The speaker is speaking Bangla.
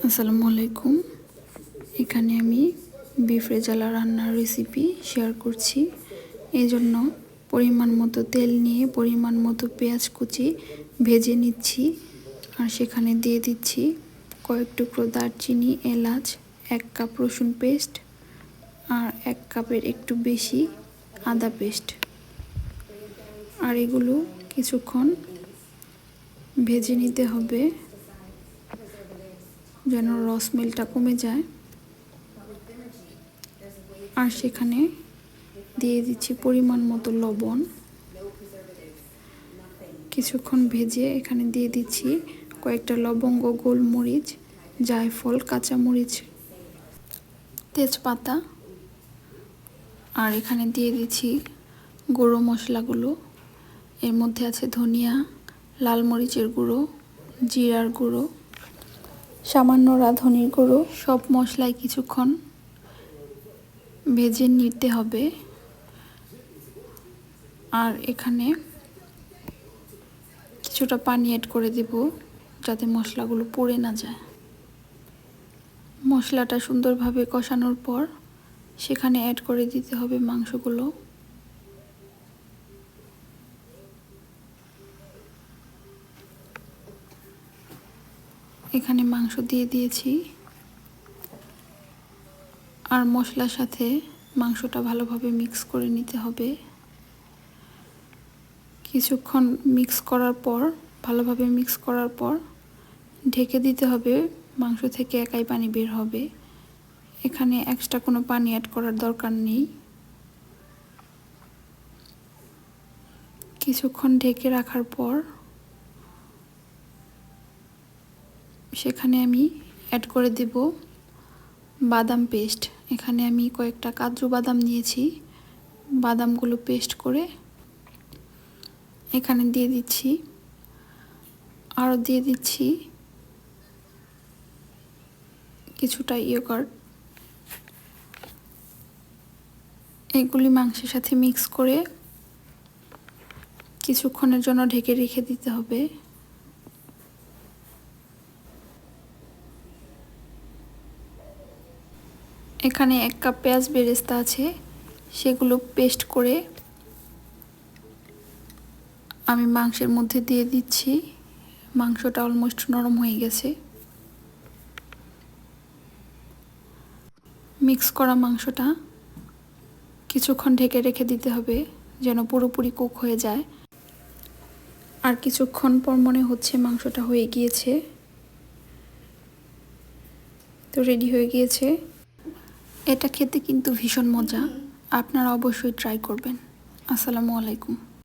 আসসালামু আলাইকুম। এখানে আমি বিফ রেজালা রান্নার রেসিপি শেয়ার করছি। এই জন্য পরিমাণ মতো তেল নিয়ে পরিমাণ মতো পেঁয়াজ কুচি ভেজে নিচ্ছি। আর সেখানে দিয়ে দিচ্ছি কয়েক টুকরো দারচিনি, এলাচ, 1 কাপ রসুন পেস্ট আর 1 কাপের একটু বেশি আদা পেস্ট। আর এগুলো কিছুক্ষণ ভেজে নিতে হবে যেন রসমেলটা কমে যায়। আর সেখানে দিয়ে দিচ্ছি পরিমাণ মতো লবণ। কিছুক্ষণ ভেজে এখানে দিয়ে দিচ্ছি কয়েকটা লবঙ্গ, গোলমরিচ, জায়ফল, কাঁচামরিচ, তেজপাতা। আর এখানে দিয়ে দিচ্ছি গুঁড়ো মশলাগুলো। এর মধ্যে আছে ধনিয়া, লাল মরিচের গুঁড়ো, জিরার গুঁড়ো, সামান্য রাঁধুনির গুঁড়ো। সব মশলাই কিছুক্ষণ ভেজে নিতে হবে। আর এখানে কিছুটা পানি অ্যাড করে দেব যাতে মশলাগুলো পুড়ে না যায়। মশলাটা সুন্দরভাবে কষানোর পর সেখানে অ্যাড করে দিতে হবে মাংসগুলো। এখানে মাংস দিয়ে দিয়েছি আর মশলার সাথে মাংসটা ভালোভাবে মিক্স করে নিতে হবে। কিছুক্ষণ ভালোভাবে মিক্স করার পর ঢেকে দিতে হবে। মাংস থেকে একাই পানি বের হবে। এখানে এক্সট্রা কোনো পানি অ্যাড করার দরকার নেই। কিছুক্ষণ ঢেকে রাখার পর সেখানে আমি অ্যাড করে দেব বাদাম পেস্ট। এখানে আমি কয়েকটা কাজু বাদাম নিয়েছি। বাদামগুলো পেস্ট করে এখানে দিয়ে দিচ্ছি। আরও দিয়ে দিচ্ছি কিছুটা ইয়োগার্ট। এগুলি মাংসের সাথে মিক্স করে কিছুক্ষণের জন্য ঢেকে রেখে দিতে হবে। এখানে 1 কাপ পেঁয়াজ বেরেস্তা আছে, সেগুলো পেস্ট করে আমি মাংসের মধ্যে দিয়ে দিচ্ছি। মাংসটা অলমোস্ট নরম হয়ে গেছে। মিক্স করা মাংসটা কিছুক্ষণ ঢেকে রেখে দিতে হবে যেন পুরোপুরি কুক হয়ে যায়। আর কিছুক্ষণ পর মনে হচ্ছে মাংসটা হয়ে গিয়েছে, তো রেডি হয়ে গিয়েছে। এটা খেতে কিন্তু ভীষণ মজা। আপনারা অবশ্যই ট্রাই করবেন। আসসালামু আলাইকুম।